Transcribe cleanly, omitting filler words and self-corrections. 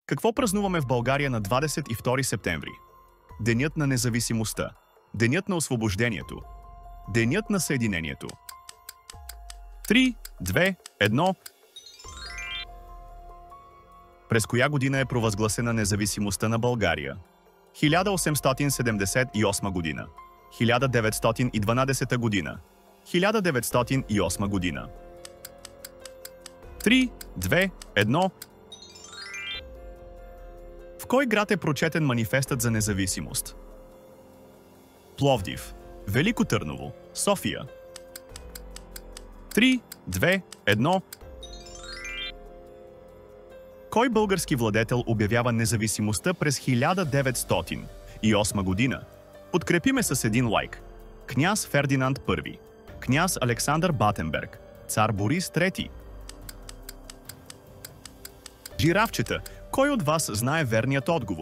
Какво празнуваме в България на 22 септември? Денят на независимостта, Денят на освобождението, Денят на съединението. 3, 2, 1. През коя година е провъзгласена независимостта на България? 1878 година, 1912 година, 1908 година. 3, 2, 1. В кой град е прочетен манифестът за независимост? Пловдив, Велико Търново, София. 3, 2, 1. Кой български владетел обявява независимостта през 1908 година? Подкрепиме с един лайк. Княз Фердинанд I, княз Александър Батенберг, цар Борис III. Жирафчета, кой от вас знае верният отговор?